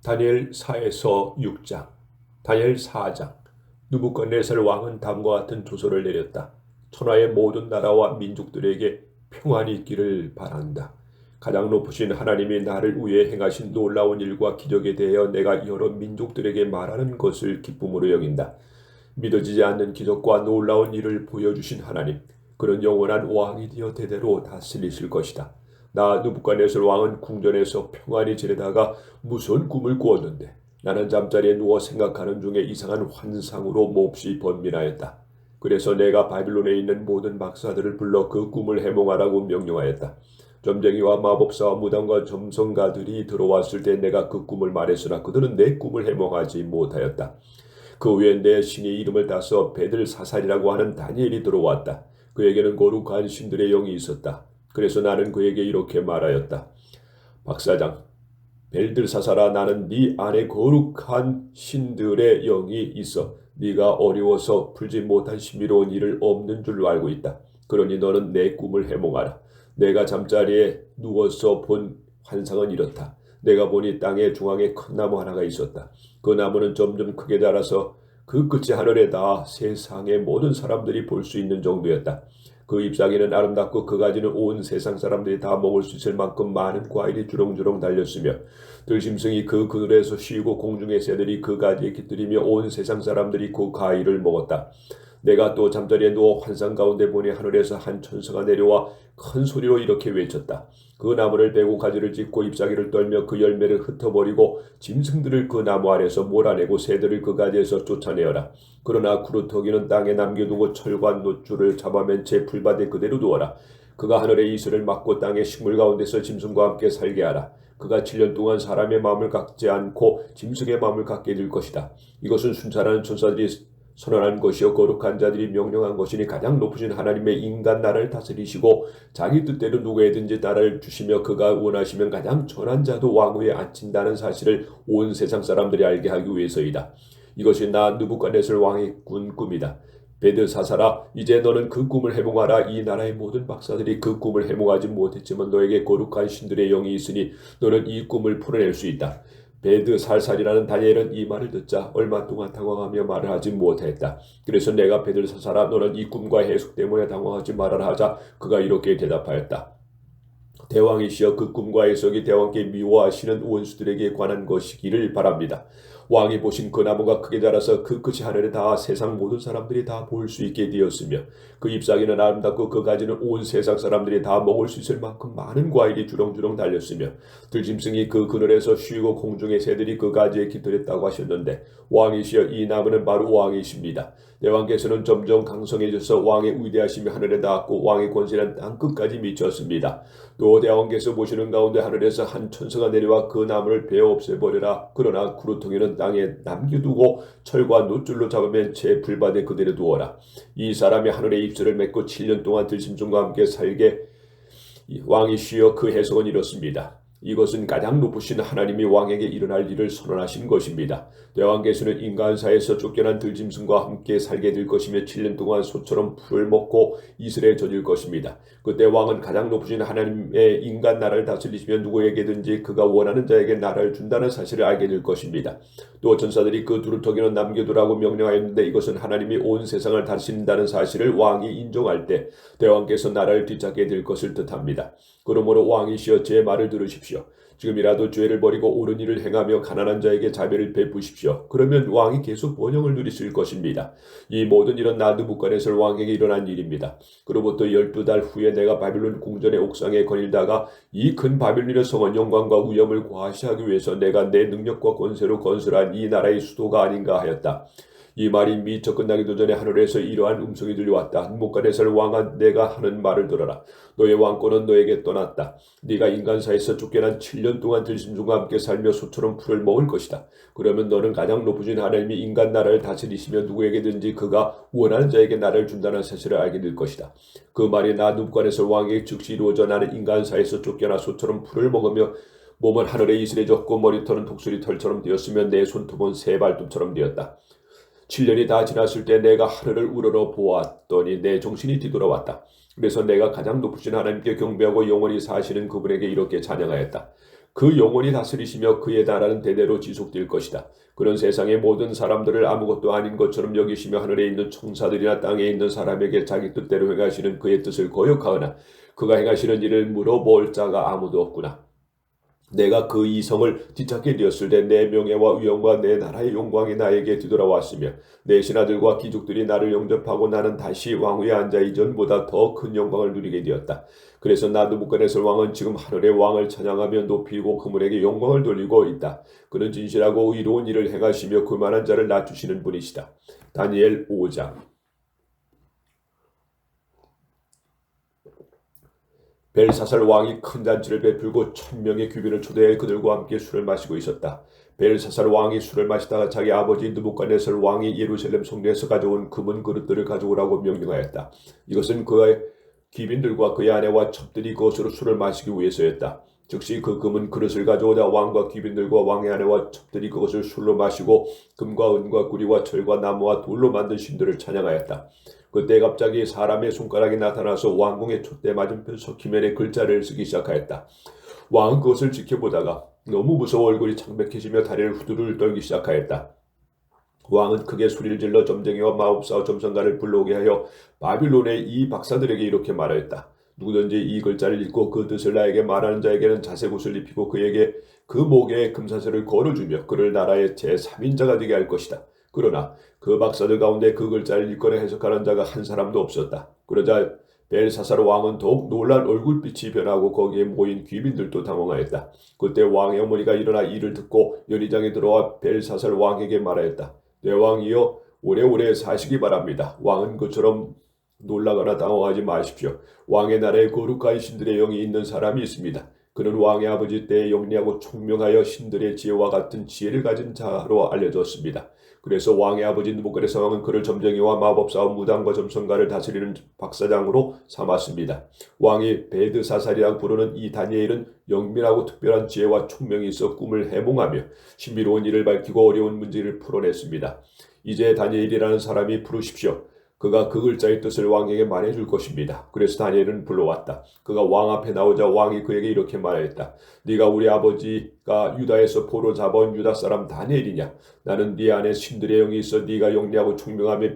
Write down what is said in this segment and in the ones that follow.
다니엘 4에서 6장, 다니엘 4장. 느부갓네살 왕은 다음과 같은 조서를 내렸다. 천하의 모든 나라와 민족들에게 평안이 있기를 바란다. 가장 높으신 하나님이 나를 위해 행하신 놀라운 일과 기적에 대하여 내가 여러 민족들에게 말하는 것을 기쁨으로 여긴다. 믿어지지 않는 기적과 놀라운 일을 보여주신 하나님, 그는 영원한 왕이 되어 대대로 다스리실 것이다. 나 느부갓네살 왕은 궁전에서 평안히 지내다가 무서운 꿈을 꾸었는데 나는 잠자리에 누워 생각하는 중에 이상한 환상으로 몹시 번민하였다. 그래서 내가 바빌론에 있는 모든 박사들을 불러 그 꿈을 해몽하라고 명령하였다. 점쟁이와 마법사와 무당과 점성가들이 들어왔을 때 내가 그 꿈을 말했으나 그들은 내 꿈을 해몽하지 못하였다. 그 후에 내 신의 이름을 따서 베들사살이라고 하는 다니엘이 들어왔다. 그에게는 거룩한 신들의 영이 있었다. 그래서 나는 그에게 이렇게 말하였다. 박사장, 벨들사살아, 나는 네 안에 거룩한 신들의 영이 있어 네가 어려워서 풀지 못한 신비로운 일을 없는 줄로 알고 있다. 그러니 너는 내 꿈을 해몽하라. 내가 잠자리에 누워서 본 환상은 이렇다. 내가 보니 땅의 중앙에 큰 나무 하나가 있었다. 그 나무는 점점 크게 자라서 그 끝이 하늘에 닿아 세상의 모든 사람들이 볼 수 있는 정도였다. 그 잎사귀는 아름답고 그 가지는 온 세상 사람들이 다 먹을 수 있을 만큼 많은 과일이 주렁주렁 달렸으며 들짐승이 그 그늘에서 쉬고 공중의 새들이 그 가지에 깃들이며 온 세상 사람들이 그 과일을 먹었다. 내가 또 잠자리에 누워 환상 가운데 보니 하늘에서 한 천사가 내려와 큰 소리로 이렇게 외쳤다. 그 나무를 베고 가지를 찢고 잎사귀를 떨며 그 열매를 흩어버리고 짐승들을 그 나무 아래서 몰아내고 새들을 그 가지에서 쫓아내어라. 그러나 구루터기는 땅에 남겨두고 철과 놋줄을 잡아맨 채 풀밭에 그대로 두어라. 그가 하늘의 이슬을 막고 땅의 식물 가운데서 짐승과 함께 살게 하라. 그가 7년 동안 사람의 마음을 갖지 않고 짐승의 마음을 갖게 될 것이다. 이것은 순찰하는 천사들이 선언한 것이요 거룩한 자들이 명령한 것이니 가장 높으신 하나님의 인간 나라를 다스리시고 자기 뜻대로 누구에든지 나라를 주시며 그가 원하시면 가장 전한 자도 왕위에 앉힌다는 사실을 온 세상 사람들이 알게 하기 위해서이다. 이것이 나 느부갓네살 왕의 꾼 꿈이다. 벨드사살아, 이제 너는 그 꿈을 해몽하라. 이 나라의 모든 박사들이 그 꿈을 해몽하지 못했지만 너에게 거룩한 신들의 영이 있으니 너는 이 꿈을 풀어낼 수 있다. 벨드살살이라는 다니엘은 이 말을 듣자 얼마 동안 당황하며 말을 하지 못했다. 그래서 내가 벨드사살아, 너는 이 꿈과 해석 때문에 당황하지 말아라 하자 그가 이렇게 대답하였다. 대왕이시여, 그 꿈과 해석이 대왕께 미워하시는 원수들에게 관한 것이기를 바랍니다. 왕이 보신 그 나무가 크게 자라서 그 끝이 하늘에 닿아 세상 모든 사람들이 다 볼 수 있게 되었으며 그 잎사귀는 아름답고 그 가지는 온 세상 사람들이 다 먹을 수 있을 만큼 많은 과일이 주렁주렁 달렸으며 들짐승이 그 그늘에서 쉬고 공중의 새들이 그 가지에 깃들였다고 하셨는데 왕이시여, 이 나무는 바로 왕이십니다. 대왕께서는 점점 강성해져서 왕의 위대하심이 하늘에 닿았고 왕의 권세는 땅 끝까지 미쳤습니다. 또 대왕께서 보시는 가운데 하늘에서 한 천사가 내려와 그 나무를 베어 없애버려라. 그러나 구루통에는 땅에 남겨두고 철과 놋줄로 잡으면 제 불밭에 그대로 두어라. 이 사람이 하늘의 입술을 맺고 7년 동안 들짐승과 함께 살게 왕이시여, 그 해석은 이렇습니다. 이것은 가장 높으신 하나님이 왕에게 일어날 일을 선언하신 것입니다. 대왕께서는 인간사에서 쫓겨난 들짐승과 함께 살게 될 것이며 7년 동안 소처럼 풀을 먹고 이슬에 젖을 것입니다. 그때 왕은 가장 높으신 하나님의 인간 나라를 다스리시며 누구에게든지 그가 원하는 자에게 나라를 준다는 사실을 알게 될 것입니다. 또 전사들이 그 두루터기는 남겨두라고 명령하였는데 이것은 하나님이 온 세상을 다스린다는 사실을 왕이 인정할 때 대왕께서 나라를 뒤찾게 될 것을 뜻합니다. 그러므로 왕이시여, 제 말을 들으십시오. 지금이라도 죄를 버리고 옳은 일을 행하며 가난한 자에게 자비를 베푸십시오. 그러면 왕이 계속 번영을 누리실 것입니다. 이 모든 일은 느부갓네살 왕에게 일어난 일입니다. 그로부터 12달 후에 내가 바빌론 궁전의 옥상에 거닐다가 이 큰 바빌론의 성은 영광과 위엄을 과시하기 위해서 내가 내 능력과 권세로 건설한 이 나라의 수도가 아닌가 하였다. 이 말이 미처 끝나기도 전에 하늘에서 이러한 음성이 들려왔다. 느부갓네살 왕아, 내가 하는 말을 들어라. 너의 왕권은 너에게 떠났다. 네가 인간사에서 쫓겨난 7년 동안 들짐승과 함께 살며 소처럼 풀을 먹을 것이다. 그러면 너는 가장 높으신 하나님이 인간 나라를 다스리시며 누구에게든지 그가 원하는 자에게 나라를 준다는 사실을 알게 될 것이다. 그 말이 나 느부갓네살 왕에게 즉시 이루어져 나는 인간사에서 쫓겨나 소처럼 풀을 먹으며 몸은 하늘에 이슬에 젖고 머리털은 독수리 털처럼 되었으며 내 손톱은 새 발톱처럼 되었다. 7년이 다 지났을 때 내가 하늘을 우러러 보았더니 내 정신이 뒤돌아왔다. 그래서 내가 가장 높으신 하나님께 경배하고 영원히 사시는 그분에게 이렇게 찬양하였다. 그 영원히 다스리시며 그의 나라는 대대로 지속될 것이다. 그런 세상의 모든 사람들을 아무것도 아닌 것처럼 여기시며 하늘에 있는 총사들이나 땅에 있는 사람에게 자기 뜻대로 행하시는 그의 뜻을 거역하거나 그가 행하시는 일을 물어볼 자가 아무도 없구나. 내가 그 이성을 뒤찾게 되었을 때 내 명예와 위엄과 내 나라의 영광이 나에게 뒤돌아왔으며 내 신하들과 귀족들이 나를 영접하고 나는 다시 왕위에 앉아 이전보다 더 큰 영광을 누리게 되었다. 그래서 나부갓네살 왕은 지금 하늘의 왕을 찬양하며 높이고 그분에게 영광을 돌리고 있다. 그는 진실하고 의로운 일을 행하시며 교만한 자를 낮추시는 분이시다. 다니엘 5장. 벨사살 왕이 큰 잔치를 베풀고 1000명의 귀빈을 초대해 그들과 함께 술을 마시고 있었다. 벨사살 왕이 술을 마시다가 자기 아버지 느부갓네살 왕이 예루살렘 성전에서 가져온 금은 그릇들을 가져오라고 명령하였다. 이것은 그의 귀빈들과 그의 아내와 첩들이 그것으로 술을 마시기 위해서였다. 즉시 그 금은 그릇을 가져오자 왕과 귀빈들과 왕의 아내와 첩들이 그것을 술로 마시고 금과 은과 구리와 철과 나무와 돌로 만든 신들을 찬양하였다. 그때 갑자기 사람의 손가락이 나타나서 왕궁의 촛대 맞은편 서키면에 글자를 쓰기 시작하였다. 왕은 그것을 지켜보다가 너무 무서워 얼굴이 창백해지며 다리를 후두를 떨기 시작하였다. 왕은 크게 소리를 질러 점쟁이와 마법사와 점성가를 불러오게 하여 바빌론의 이 박사들에게 이렇게 말하였다. 누구든지 이 글자를 읽고 그 뜻을 나에게 말하는 자에게는 자색 옷을 입히고 그에게 그 목에 금사슬을 걸어주며 그를 나라의 제3인자가 되게 할 것이다. 그러나 그 박사들 가운데 그 글자를 읽거나 해석하는 자가 한 사람도 없었다. 그러자 벨사살 왕은 더욱 놀란 얼굴빛이 변하고 거기에 모인 귀빈들도 당황하였다. 그때 왕의 어머니가 일어나 이를 듣고 연희장에 들어와 벨사살 왕에게 말하였다. 내 왕이여 오래오래 사시기 바랍니다. 왕은 그처럼 놀라거나 당황하지 마십시오. 왕의 나라에 거룩한 신들의 영이 있는 사람이 있습니다. 그는 왕의 아버지 때에 영리하고 총명하여 신들의 지혜와 같은 지혜를 가진 자로 알려졌습니다. 그래서 왕의 아버지 느부갓네살 왕은 그를 점쟁이와 마법사와 무당과 점성가를 다스리는 박사장으로 삼았습니다. 왕이 베드사살이라고 부르는 이 다니엘은 영민하고 특별한 지혜와 총명이 있어 꿈을 해몽하며 신비로운 일을 밝히고 어려운 문제를 풀어냈습니다. 이제 다니엘이라는 사람이 부르십시오. 그가 그 글자의 뜻을 왕에게 말해줄 것입니다. 그래서 다니엘은 불러왔다. 그가 왕 앞에 나오자 왕이 그에게 이렇게 말하였다. 네가 우리 아버지가 유다에서 포로 잡아온 유다 사람 다니엘이냐? 나는 네 안에 신들의 영이 있어 네가 영리하고 총명하며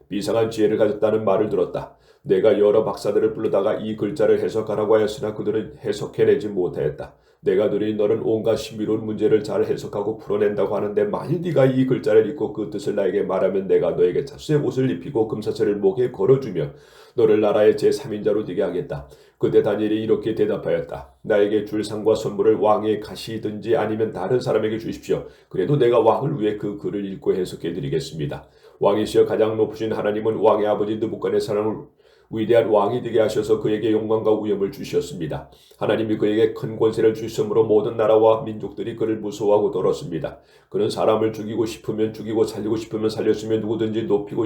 비상한 지혜를 가졌다는 말을 들었다. 내가 여러 박사들을 불러다가 이 글자를 해석하라고 하였으나 그들은 해석해내지 못하였다. 내가 들으니 너는 온갖 신비로운 문제를 잘 해석하고 풀어낸다고 하는데 만일 네가 이 글자를 읽고 그 뜻을 나에게 말하면 내가 너에게 자수의 옷을 입히고 금사슬을 목에 걸어주며 너를 나라의 제3인자로 되게 하겠다. 그때 다니엘이 이렇게 대답하였다. 나에게 줄 상과 선물을 왕의 가시든지 아니면 다른 사람에게 주십시오. 그래도 내가 왕을 위해 그 글을 읽고 해석해드리겠습니다. 왕이시여 가장 높으신 하나님은 왕의 아버지 느부갓네살을 위대한 왕이 되게 하셔서 그에게 영광과 위엄을 주셨습니다. 하나님이 그에게 큰 권세를 주셨으므로 모든 나라와 민족들이 그를 무서워하고 떨었습니다. 그는 사람을 죽이고 싶으면 죽이고 살리고 싶으면 살렸으며 누구든지 높이고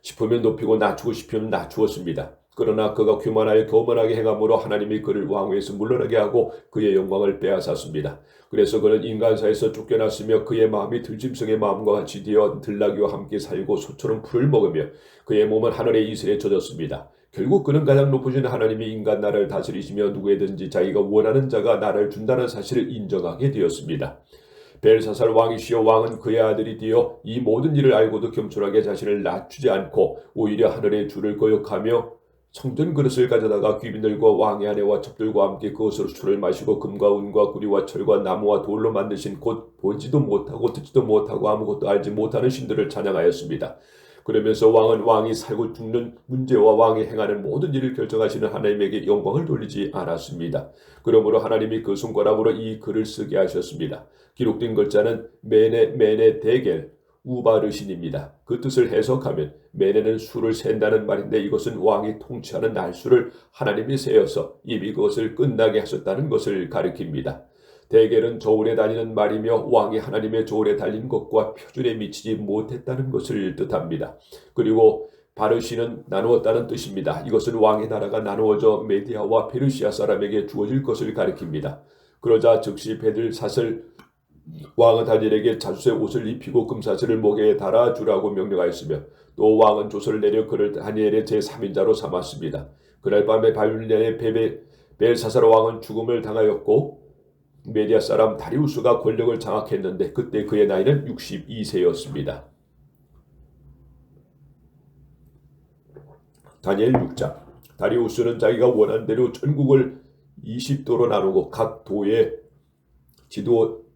싶으면 높이고 낮추고 싶으면 낮추었습니다. 그러나 그가 교만하여 교만하게 행함으로 하나님이 그를 왕위에서 물러나게 하고 그의 영광을 빼앗았습니다. 그래서 그는 인간사에서 쫓겨났으며 그의 마음이 들짐승의 마음과 같이 되어 들나귀와 함께 살고 소처럼 풀을 먹으며 그의 몸은 하늘의 이슬에 젖었습니다. 결국 그는 가장 높으신 하나님이 인간 나라를 다스리시며 누구에든지 자기가 원하는 자가 나라를 준다는 사실을 인정하게 되었습니다. 벨사살 왕이시여 왕은 그의 아들이 되어 이 모든 일을 알고도 겸손하게 자신을 낮추지 않고 오히려 하늘의 주를 거역하며 성전 그릇을 가져다가 귀빈들과 왕의 아내와 첩들과 함께 그것으로 술을 마시고 금과 은과 구리와 철과 나무와 돌로 만드신 곧 보지도 못하고 듣지도 못하고 아무것도 알지 못하는 신들을 찬양하였습니다. 그러면서 왕은 왕이 살고 죽는 문제와 왕이 행하는 모든 일을 결정하시는 하나님에게 영광을 돌리지 않았습니다. 그러므로 하나님이 그 손가락으로 이 글을 쓰게 하셨습니다. 기록된 글자는 메네 데겔 우바르신입니다. 그 뜻을 해석하면 메네는 수를 센다는 말인데 이것은 왕이 통치하는 날수를 하나님이 세어서 이미 그것을 끝나게 하셨다는 것을 가리킵니다. 데겔은 저울에 달리는 말이며 왕이 하나님의 저울에 달린 것과 표준에 미치지 못했다는 것을 뜻합니다. 그리고 바르시는 나누었다는 뜻입니다. 이것은 왕의 나라가 나누어져 메디아와 페르시아 사람에게 주어질 것을 가리킵니다. 그러자 즉시 벨사살 왕은 다니엘에게 자수의 옷을 입히고 금사슬을 목에 달아주라고 명령하였으며 또 왕은 조서를 내려 그를 다니엘의 제3인자로 삼았습니다. 그날 밤에 바빌론의 벨사살 왕은 죽음을 당하였고 메디아 사람 다리우스가 권력을 장악했는데 그때 그의 나이는 62세였습니다. 다니엘 6장. 다리우스는 자기가 원한 대로 전국을 20도로 나누고 각 도에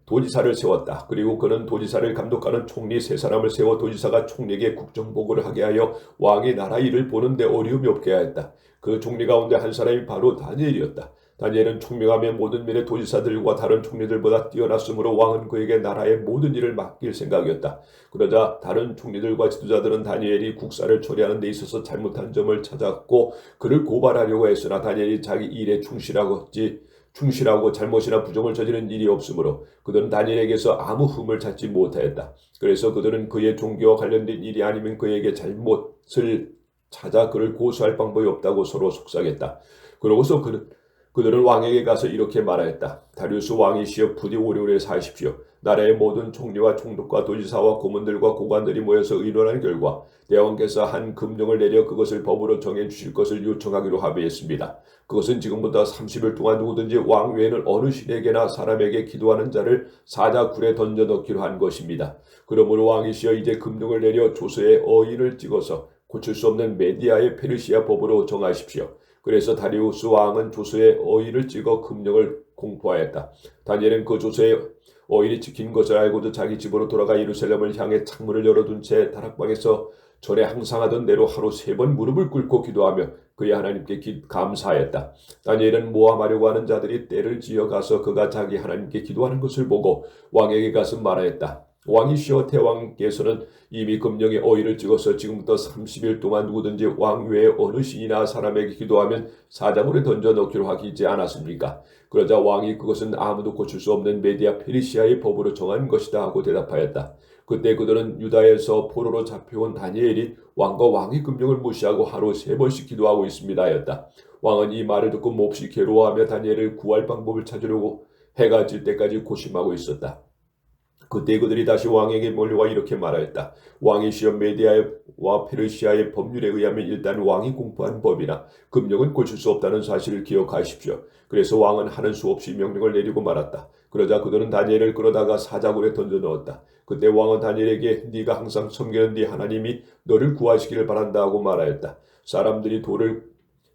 도지사를 세웠다. 그리고 그는 도지사를 감독하는 총리 3사람을 세워 도지사가 총리에게 국정보고를 하게 하여 왕의 나라 일을 보는데 어려움이 없게 하였다. 그 총리 가운데 한 사람이 바로 다니엘이었다. 다니엘은 총명하며 모든 면의 도지사들과 다른 총리들보다 뛰어났으므로 왕은 그에게 나라의 모든 일을 맡길 생각이었다. 그러자 다른 총리들과 지도자들은 다니엘이 국사를 처리하는 데 있어서 잘못한 점을 찾았고 그를 고발하려고 했으나 다니엘이 자기 일에 충실하고 잘못이나 부정을 저지른 일이 없으므로 그들은 다니엘에게서 아무 흠을 찾지 못하였다. 그래서 그들은 그의 종교와 관련된 일이 아니면 그에게 잘못을 찾아 그를 고소할 방법이 없다고 서로 속삭였다. 그러고서 그들은 왕에게 가서 이렇게 말하였다. 다리우스 왕이시여 부디 오래오래 사십시오. 나라의 모든 총리와 총독과 도지사와 고문들과 고관들이 모여서 의논한 결과 대왕께서 한 금령을 내려 그것을 법으로 정해 주실 것을 요청하기로 합의했습니다. 그것은 지금부터 30일 동안 누구든지 왕 외에는 어느 신에게나 사람에게 기도하는 자를 사자굴에 던져 넣기로 한 것입니다. 그러므로 왕이시여 이제 금령을 내려 조서에 어인을 찍어서 고칠 수 없는 메디아의 페르시아 법으로 정하십시오. 그래서 다리우스 왕은 조서에 어인을 찍어 금령을 공포하였다. 다니엘은 그 조서에 어인이 찍힌 것을 알고도 자기 집으로 돌아가 예루살렘을 향해 창문을 열어둔 채 다락방에서 전에 항상 하던 대로 하루 3번 무릎을 꿇고 기도하며 그의 하나님께 감사하였다. 다니엘은 모함하려고 하는 자들이 떼를 지어가서 그가 자기 하나님께 기도하는 것을 보고 왕에게 가서 말하였다. 왕이시여 대왕께서는 이미 금령에 어인을 찍어서 지금부터 30일 동안 누구든지 왕 외에 어느 신이나 사람에게 기도하면 사자굴에 던져 넣기로 하지 않았습니까? 그러자 왕이 그것은 아무도 고칠 수 없는 메디아 페르시아의 법으로 정한 것이다 하고 대답하였다. 그때 그들은 유다에서 포로로 잡혀온 다니엘이 왕과 왕의 금령을 무시하고 하루 3번씩 기도하고 있습니다 하였다. 왕은 이 말을 듣고 몹시 괴로워하며 다니엘을 구할 방법을 찾으려고 해가 질 때까지 고심하고 있었다. 그때 그들이 다시 왕에게 몰려와 이렇게 말하였다. 왕이시여 메디아와 페르시아의 법률에 의하면 일단 왕이 공포한 법이나 금령은 고칠 수 없다는 사실을 기억하십시오. 그래서 왕은 하는 수 없이 명령을 내리고 말았다. 그러자 그들은 다니엘을 끌어다가 사자굴에 던져 넣었다. 그때 왕은 다니엘에게 네가 항상 섬기는 네 하나님이 너를 구하시기를 바란다 하고 말하였다. 사람들이 돌을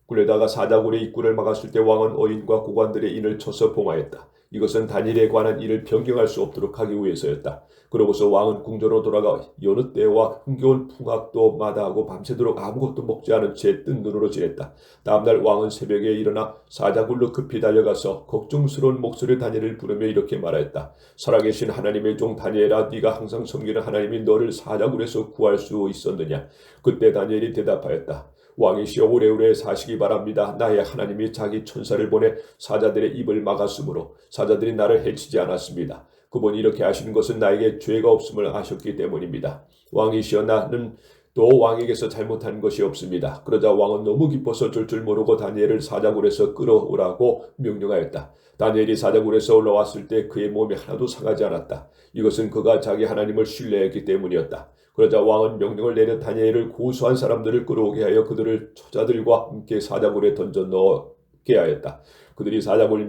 굴려다가 사자굴의 입구를 막았을 때 왕은 어인과 고관들의 인을 쳐서 봉하였다. 이것은 다니엘에 관한 일을 변경할 수 없도록 하기 위해서였다. 그러고서 왕은 궁전으로 돌아가 여느 때와 흥겨운 풍악도 마다하고 밤새도록 아무것도 먹지 않은 채 뜬 눈으로 지냈다. 다음날 왕은 새벽에 일어나 사자굴로 급히 달려가서 걱정스러운 목소리로 다니엘을 부르며 이렇게 말하였다. 살아계신 하나님의 종 다니엘아, 네가 항상 섬기는 하나님이 너를 사자굴에서 구할 수 있었느냐? 그때 다니엘이 대답하였다. 왕이시여 오래오래 사시기 바랍니다. 나의 하나님이 자기 천사를 보내 사자들의 입을 막았으므로 사자들이 나를 해치지 않았습니다. 그분이 이렇게 하시는 것은 나에게 죄가 없음을 아셨기 때문입니다. 왕이시여 나는 또 왕에게서 잘못한 것이 없습니다. 그러자 왕은 너무 기뻐서 줄 모르고 다니엘을 사자굴에서 끌어오라고 명령하였다. 다니엘이 사자굴에서 올라왔을 때 그의 몸이 하나도 상하지 않았다. 이것은 그가 자기 하나님을 신뢰했기 때문이었다. 그러자 왕은 명령을 내려 다니엘을 고소한 사람들을 끌어오게 하여 그들을 처자들과 함께 사자굴에 던져 넣게 하였다. 그들이 사자굴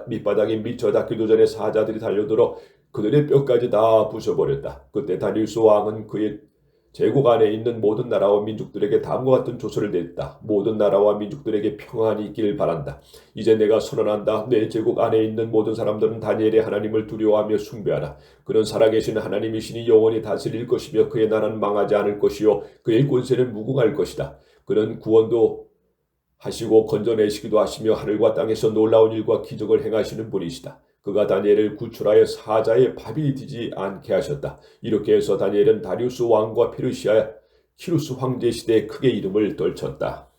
밑바닥에 미쳐 닿기도 전에 사자들이 달려들어 그들의 뼈까지 다 부숴버렸다. 그때 다리우스 왕은 그의 제국 안에 있는 모든 나라와 민족들에게 다음과 같은 조서를 냈다. 모든 나라와 민족들에게 평안이 있길 바란다. 이제 내가 선언한다. 내 제국 안에 있는 모든 사람들은 다니엘의 하나님을 두려워하며 숭배하라. 그는 살아계신 하나님이시니 영원히 다스릴 것이며 그의 나라는 망하지 않을 것이요 그의 권세는 무궁할 것이다. 그는 구원도 하시고 건져내시기도 하시며 하늘과 땅에서 놀라운 일과 기적을 행하시는 분이시다. 그가 다니엘을 구출하여 사자의 밥이 되지 않게 하셨다. 이렇게 해서 다니엘은 다리우스 왕과 페르시아 키루스 황제 시대에 크게 이름을 떨쳤다.